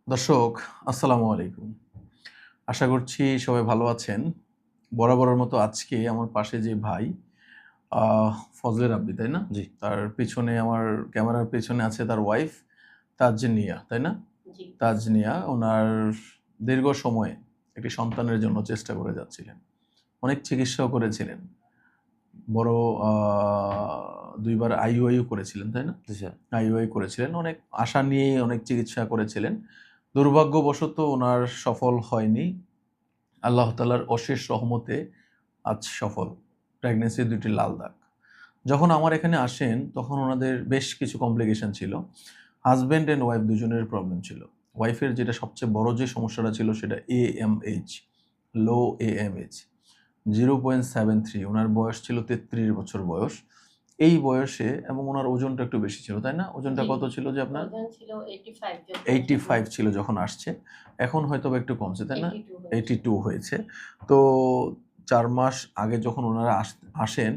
দর্শক, আসসালামু আলাইকুম। আশা করছি সবাই ভালো আছেন। বরাবরের মতো আজকে আমার পাশে যে ভাই ফজলে রাব্বি, তাই না? জি। তার পেছনে আমার ক্যামেরার পেছনে আছে তার ওয়াইফ তাজনিয়া, তাই না? জি। তাজনিয়া ওনার দীর্ঘ সময়ে একটি সন্তানের জন্য চেষ্টা করে যাচ্ছিলেন। অনেক চিকিৎসাও করেছিলেন। বড় ২ বার IUI করেছিলেন, তাই না? জি স্যার। IUI করেছিলেন। অনেক আশা নিয়ে অনেক চিকিৎসা করেছিলেন। দুর্ভাগ্যবশত ওনার সফল হয়নি। আল্লাহ তাআলার অশেষ রহমতে আজ সফল। প্রেগন্যান্সির ২ টি লাল দাগ। যখন আমার এখানে আসেন তখন ওনাদের বেশ কিছু কমপ্লিকেশন ছিল। হাসব্যান্ড অ্যান্ড ওয়াইফ দুজনের প্রবলেম ছিল। ওয়াইফের যেটা সবচেয়ে বড় যে সমস্যাটা ছিল সেটা AMH, লো AMH 0.73। ওনার বয়স ছিল 33 বছর বয়স। এই বয়সে এবং ওনার ওজনটা একটু বেশি ছিল, তাই না? ওজনটা জি। কত ছিল যে আপনার? ওজন ছিল 85 যখন 85 ছিল যখন আসছে। এখন হয়তোবা একটু কমছে, তাই না? 82 হয়েছে। 82 হয়েছে। তো ৪ মাস আগে যখন ওনারা আসেন,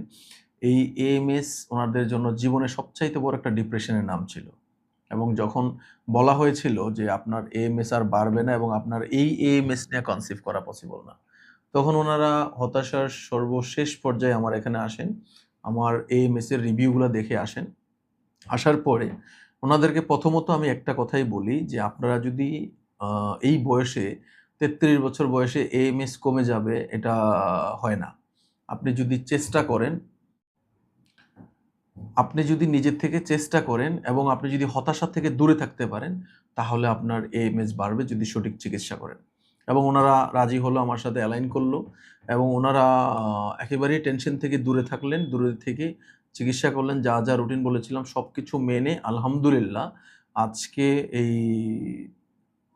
এই AMS ওনাদের জন্য জীবনের সবচাইতে বড় একটা ডিপ্রেশনের নাম ছিল। এবং যখন বলা হয়েছিল যে আপনার AMS আর বাড়বে না এবং আপনার এই AMS নিয়ে কনসিভ করা পসিবল না। তখন ওনারা হতাশার সর্বশেষ পর্যায়ে আমার এখানে আসেন। আমার AMS এর রিভিউগুলা দেখে আসেন। আসার পরে ওনাদেরকে প্রথমত আমি একটা কথাই বলি যে আপনারা যদি এই বয়সে ৩৩ বছর বয়সে AMS কমে যাবে এটা হয় না। আপনি যদি চেষ্টা করেন, আপনি যদি নিজের থেকে চেষ্টা করেন এবং আপনি যদি হতাশা থেকে দূরে থাকতে পারেন তাহলে আপনার AMS বাড়বে যদি সঠিক চিকিৎসা করেন। এবং ওনারা রাজি হলো, আমার সাথে অ্যালাইন করলো এবং ওনারা একেবারেই টেনশন থেকে দূরে থাকলেন। দূরে থেকে চিকিৎসা করলেন। যা, যা রুটিন বলেছিলাম সবকিছু মেনে আলহামদুলিল্লাহ আজকে এই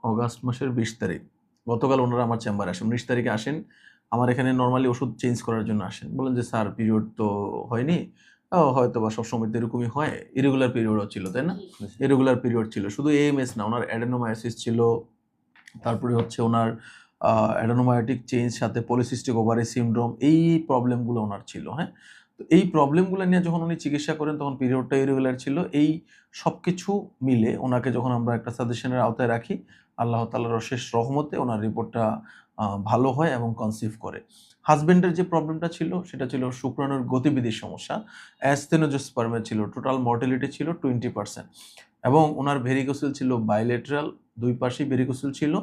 অগাস্ট মাসের ২০ তারিখ, গতকাল ওনারা আমার চেম্বারে আসেন। ১৯ তারিখে আসেন। আমার এখানে নরমালি ওষুধ চেঞ্জ করার জন্য আসেন। বললেন যে, "স্যার পিরিয়ড তো হয়নি। হয়তোবা সবসময় তো এরকমই হয়।" ইরেগুলার পিরিয়ডও ছিল, তাই না? জি। ইরেগুলার পিরিয়ড ছিল। শুধু AMS না, উনার অ্যাডেনোমায়োসিস ছিল। তারপরে হচ্ছে উনার অ্যাডেনোমায়োটিক চেঞ্জ সাথে পলিসিস্টিক ওভারি সিনড্রোম এই প্রবলেমগুলো উনার ছিল, হ্যাঁ? তো এই প্রবলেমগুলো নিয়ে যখন উনি চিকিৎসা করেন তখন পিরিয়ডটা ইরেগুলার ছিল। এই সবকিছু মিলে উনাকে যখন আমরা একটা সাজেশনের আওতায় রাখি, আল্লাহ তাআলার অশেষ রহমতে উনার রিপোর্টটা ভালো হয় এবং কনসিভ করে। হাসব্যান্ডের যে প্রবলেমটা ছিল সেটা ছিল শুক্রাণুর গতিবিধির সমস্যা। অ্যাসথেনোজোস্পার্মে ছিল। টোটাল মর্টালিটি ছিল 20% এবং উনার ভেরিকোসেল ছিল বাইলেটারাল, ২ পাশেই ভেরিকোসেল ছিল।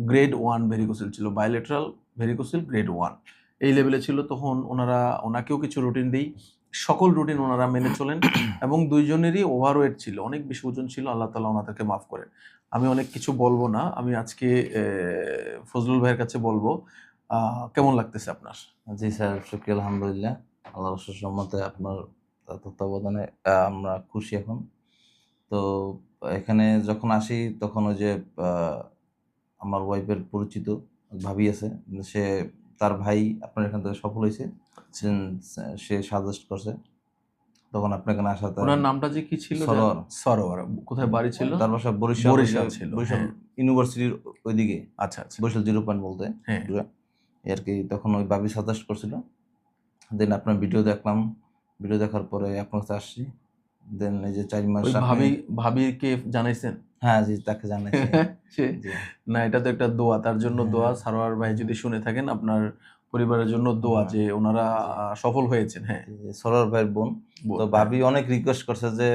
গ্রেড 1 ভেরিকোসেল ছিল। বাইলেটারাল ভেরিকোসেল গ্রেড 1 এই লেভেলে ছিল। তখন ওনাকেও কিছু রুটিন দেই। সকল রুটিন ওনারা মেনে চলেন এবং ২ জনেরই ওভারওয়েট ছিল। অনেক বেশি ওজন ছিল। আল্লাহ তাআলা ওনাদেরকে মাফ করেন। আমি অনেক কিছু বলব না। আমি আজকে ফজলুল ভাইয়ের কাছে বলব। কেমন লাগতেছে আপনার? জি স্যার, শুকরিয়া আলহামদুলিল্লাহ। আল্লাহর অশেষ রহমতে আপনার তত্ত্বাবধানে আমরা খুশি এখন। তো এখানে যখন আসি তখন ওই যে আ আমার ওয়াইফের পরিচিত ভাবি আছে। সে তার ভাই আপনার এখান থেকে সফল হইছে। সে সাজেস্ট করছে। তখন আপনার এখানে আসাতে উনার নামটা যে কি ছিল? সরোয়ার। সরোয়ার। কোথায় বাড়ি ছিল? তার বাসা বরিশাল। বরিশাল ছিল। বরিশাল হ্যাঁ। ইউনিভার্সিটির ওইদিকে। আচ্ছা, আচ্ছা। বরিশাল 0 পয়েন্ট বলতে হ্যাঁ। দূরে। এই আরকি তখন ওই ভাবি সাজেস্ট করছিল। দেন আপনার ভিডিও দেখলাম। ভিডিও দেখার পরে আপনার কাছে আসছি। দেন এই যে ৪ মাস ওই আপনি ভাবিকে জানাইছেন? হ্যাঁ, জি তাকে জানাইছি। সে জি। না, এটা তো একটা দোয়া। তার জন্য হ্যাঁ, দোয়া। সারোয়ার ভাই যদি শুনে থাকেন আপনার পরিবারের জন্য দোয়া হ্যাঁ, যে উনারা জি, সফল হয়েছেন। হ্যাঁ। জি, সরোয়ার ভাইয়ের বোন। তো হ্যাঁ। ভাবি অনেক রিকোয়েস্ট করছে যে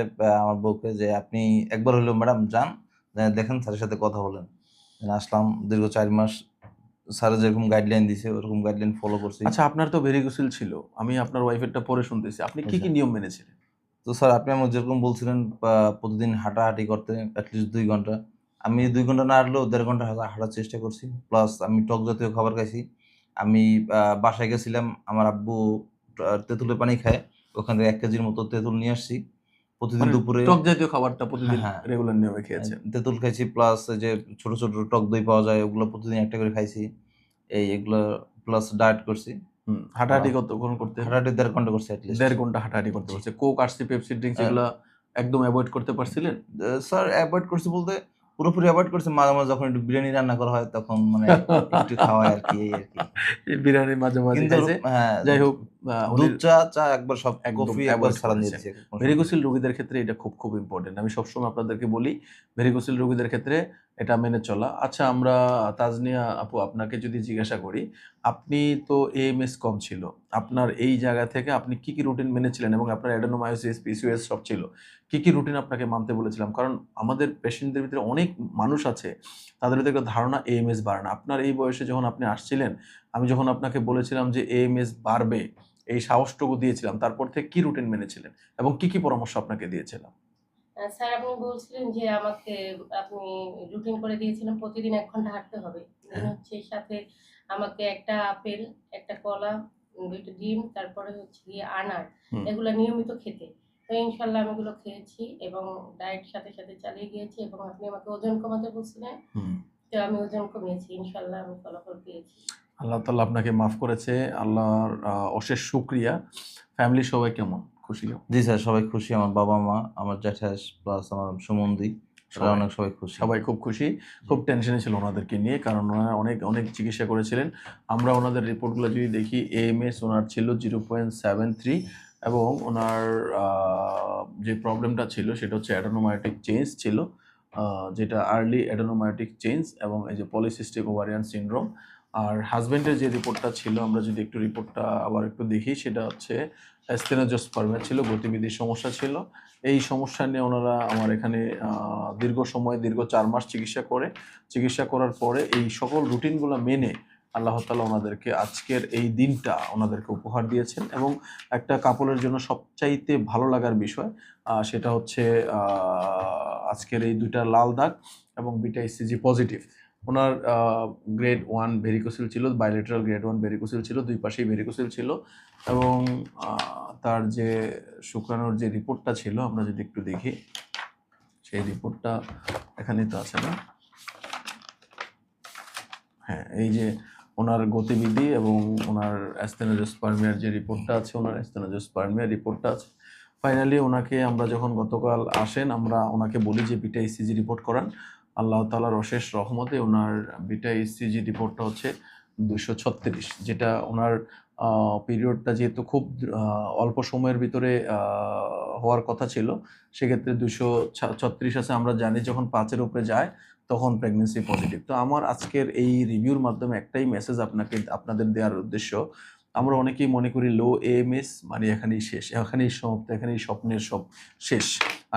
আমার বউকে যে আপনি একবার হইলেও ম্যাডাম যান, দেখেন স্যারের সাথে কথা বলেন। দেন আসলাম দীর্ঘ ৪ মাস স্যার যেরকম গাইডলাইন দিছে ওরকম গাইডলাইন ফলো করছি। আচ্ছা, আপনার তো ভেরিকোসেল ছিল। আমি আপনার ওয়াইফেরটা পরে শুনতেছি। আপনি কি, আচ্ছা। কি নিয়ম মেনেছিলেন? তো স্যার আপনি আমাকে যেরকম বলছিলেন প্রতিদিন হাঁটাহাঁটি করতে এটলিস্ট ২ ঘন্টা। আমি ২ ঘন্টা না হাঁটলেও ১.৫ ঘন্টা হাঁটার চেষ্টা করছি। প্লাস আমি টক জাতীয় খাবার খাইছি। আমি বাসায় গেছিলাম, আমার আব্বু তেঁতুলের পানি খায়। ওখান থেকে ১ কেজির মতো তেঁতুল নিয়ে আসছি। প্রতিদিন মানে দুপুরে টক জাতীয় খাবারটা হ্যাঁ, প্রতিদিন হ্যাঁ। রেগুলার নিয়মে খেয়েছেন। তেঁতুল খাইছি প্লাস এই যে ছোট, ছোট টক দই পাওয়া যায় ওগুলো প্রতিদিন একটা করে খাইছি। এগুলো প্লাস ডায়েট করছি। আ হাঁটাহাঁটি কতক্ষণ করতেন? হাঁটাহাঁটি ১.৫ ঘন্টা করছি এটলিস্ট। ১.৫ ঘন্টা হাঁটাহাঁটি করতে জি। পারছে। কোক, আরসি, পেপসি ড্রিংকস আ এগুলা একদম এভয়েড করতে পারছিলেন? স্যার এভয়েড করছি বলতে পুরোপুরি এভয়েড করছি। মাঝে, মাঝে যখন একটু বিরিয়ানি রান্না করা হয় তখন মানে একটু খাওয়াই আরকি, এই আরকি। এই বিরিয়ানি মাঝে, মাঝে কিন্তু খাইছে। হ্যাঁ, যাই হোক, দুধ চা একবার সব একদম কফি একবার অ্যাভয়েড ছাড়া করেছেন। দিয়েছি। ভেরিকোসিল রোগীদের ক্ষেত্রে এটা খুব, খুব ইম্পোর্টেন্ট। আমি সবসময় আপনাদেরকে বলি ভেরিকোসিল রোগীদের ক্ষেত্রে এটা মেনে চলা। আচ্ছা আমরা তাজনিয়া আপু আপনাকে যদি জিজ্ঞাসা করি, আপনি তো এএমএস কম ছিল। আপনার এই জায়গা থেকে আপনি কি, কি রুটিন মেনেছিলেন এবং আপনার অ্যাডেনোমায়োসিস, পিসিওএস সব ছিল। কি, কি রুটিন আপনাকে মানতে বলেছিলাম? কারণ আমাদের পেশেন্টদের ভিতরে অনেক মানুষ আছে, তাদের ভিতরে একটা ধারণা এএমএস বাড়ে না। আপনার এই বয়সে যখন আপনি আসছিলেন, আমি যখন আপনাকে বলেছিলাম যে এএমএস বাড়বে, এই সাহসটুকু দিয়েছিলাম, তারপর থেকে কি রুটিন মেনেছিলেন এবং কি, কি পরামর্শ আপনাকে দিয়েছিলাম? স্যার আপনি বলছিলেন যে আমাকে আপনি রুটিন করে দিয়েছিলেন প্রতিদিন ১ ঘন্টা হাঁটতে হবে। দেন হ্যাঁ। হচ্ছে সাথে আমাকে একটা আপেল, একটা কলা, ২ টা ডিম, তারপরে হচ্ছে গিয়ে আনার হুম। এগুলা নিয়মিত খেতে। তো ইনশাআল্লাহ আমি এগুলো খেয়েছি এবং ডায়েট সাথে, সাথে চালিয়ে গিয়েছি এবং আপনি আমাকে ওজন কমাতে বলছিলেন। হুম। তো আমি ওজন কমিয়েছি। ইনশাআল্লাহ আমি ফলাফল পেয়েছি। আল্লাহ তাআলা আপনাকে মাফ করেছে। আল্লাহর অশেষ শুকরিয়া। ফ্যামিলির সবাই কেমন? খুশি? জি স্যার, সবাই খুশি। আমার বাবা-মা, আমার জ্যাঠাস প্লাস আমার সুমন্দি, তারা সবাই। অনেক সবাই খুশি। সবাই খুব খুশি। খুব টেনশনে ছিল ওনাদেরকে নিয়ে। কারণ ওনারা অনেক, অনেক চিকিৎসা করেছিলেন। আমরা ওনাদের রিপোর্টগুলো যদি দেখি এএমএস ওনার ছিল 0.73 এবং ওনার যে প্রবলেমটা ছিল সেটা হচ্ছে অ্যাডেনোমায়োটিক চেঞ্জ ছিল। যেটা আর্লি অ্যাডেনোমায়োটিক চেঞ্জ এবং এই যে পলিসিস্টিক ওভারিয়ান সিনড্রোম। আর হাসব্যান্ডের যে রিপোর্টটা ছিল আমরা যদি একটু রিপোর্টটা আবার একটু দেখি সেটা হচ্ছে স্টেনোজোস্পার্মিয়া ছিল, গতিবিধির সমস্যা ছিল। এই সমস্যা নিয়ে ওনারা আমার এখানে দীর্ঘ ৪ মাস চিকিৎসা করার পরে এই সকল রুটিনগুলো মেনে আল্লাহ তাআলা ওনাদেরকে আজকের এই দিনটা ওনাদেরকে উপহার দিয়েছেন এবং একটা কাপলের জন্য সবচাইতে ভালো লাগার বিষয় সেটা হচ্ছে আজকের এই ২টা লাল দাগ এবং বিটা ইসিজি পজিটিভ। ওনার গ্রেড 1 ভেরিকোসিল ছিল, বাইলেটারাল গ্রেড 1 ভেরিকোসিল ছিল, ২ পাশেই ভেরিকোসিল ছিল এবং তার যে শুক্রাণুর যে রিপোর্টটা ছিল আমরা যদি একটু দেখি, সেই রিপোর্টটা এখানেই তো আছে না? হ্যাঁ, এই যে ওনার গতিবিধি এবং ওনার স্টেনোজোস্পার্মিয়ার যে রিপোর্টটা আছে, ওনার স্টেনোজোস্পার্মিয়ার রিপোর্টটা আছে। ফাইনালি ওনাকে আমরা যখন গতকাল আসেন আমরা ওনাকে বলি যে বিটা ইসিজি রিপোর্ট করান। আল্লাহ তাআলার অশেষ রহমতে ওনার বিটা ইসিজি রিপোর্টটা হচ্ছে ২৩৬, যেটা ওনার পিরিয়ডটা যেহেতু খুব অল্প সময়ের ভিতরে হওয়ার কথা ছিল, সেক্ষেত্রে ২৩৬ আছে। আমরা জানি যখন ৫-এর উপরে যায় তখন প্রেগন্যান্সি পজিটিভ। তো আমার আজকের এই রিভিউর মাধ্যমে একটাই মেসেজ আপনাদের দেওয়ার উদ্দেশ্য, আমরা অনেকেই মনে করি লো এএমএস মানে এখানেই শেষ, এখানেই সমাপ্ত, এখানেই স্বপ্নের সব শেষ।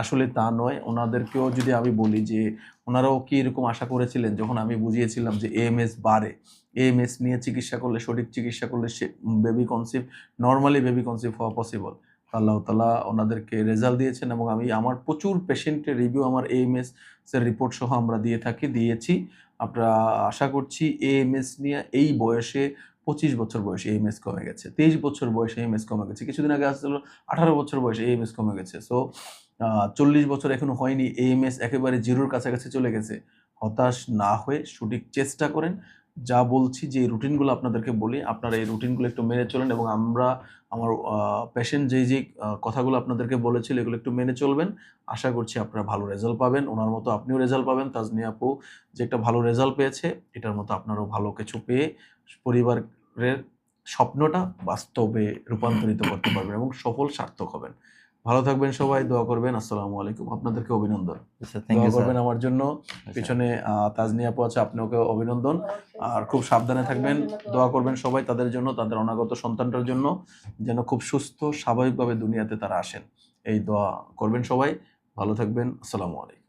আসলে তা নয়। ওনাদেরকেও যদি আমি বলি যে ওনারাও কি এরকম আশা করেছিলেন যখন আমি বুঝিয়েছিলাম যে এএমএস বাড়ে, এএমএস নিয়ে চিকিৎসা করলে, সঠিক চিকিৎসা করলে নরমালি বেবি কনসিভ হওয়া পসিবল। আল্লাহ তাআলা ওনাদেরকে রেজাল্ট দিয়েছেন এবং আমি আমার প্রচুর পেশেন্টের রিভিউ আমার এএমএস এর রিপোর্ট সহ আমরা দিয়েছি। আমরা আশা করছি এএমএস নিয়ে এই বয়সে ২৫ বছর বয়সে এএমএস কমে গেছে। ২৩ বছর বয়সে এএমএস কমে গেছে। কিছুদিন আগে আসছিল ১৮ বছর বয়সে এএমএস কমে গেছে। সো ৪০ বছর এখনো হয়নি, এএমএস একেবারে জিরোর কাছাকাছি চলে গেছে। হতাশ না হয়ে সঠিক চেষ্টা করেন। যা বলছি যে রুটিনগুলো আপনাদেরকে বলি, আপনারা এই রুটিনগুলো একটু মেনে চলেন এবং আমার পেশেন্ট যেই কথাগুলো আপনাদেরকে বলেছিল এগুলো একটু মেনে চলবেন। আশা করছি আপনারা ভালো রেজাল্ট পাবেন। ওনার মতো আপনিও রেজাল্ট পাবেন। তাজনিয়া আপু যে একটা ভালো রেজাল্ট পেয়েছে, এটার মতো আপনারাও ভালো কিছু পেয়ে পরিবারের স্বপ্নটা বাস্তবে রূপান্তরিত করতে পারবেন এবং সফল সার্থক হবেন। ভালো থাকবেন সবাই, দোয়া করবেন। আসসালামু আলাইকুম। আপনাদেরকে অভিনন্দন। থ্যাংক দোয়া ইউ স্যার। করবেন আমার জন্য। পিছনে তাজনিয়া আপু আছে, আপনাকেও অভিনন্দন। আর খুব সাবধানে থাকবেন। দোয়া করবেন সবাই তাদের জন্য, তাদের অনাগত সন্তানটার জন্য যেন খুব সুস্থ স্বাভাবিকভাবে দুনিয়াতে তারা আসেন। এই দোয়া করবেন সবাই। ভালো থাকবেন। আসসালামু আলাইকুম।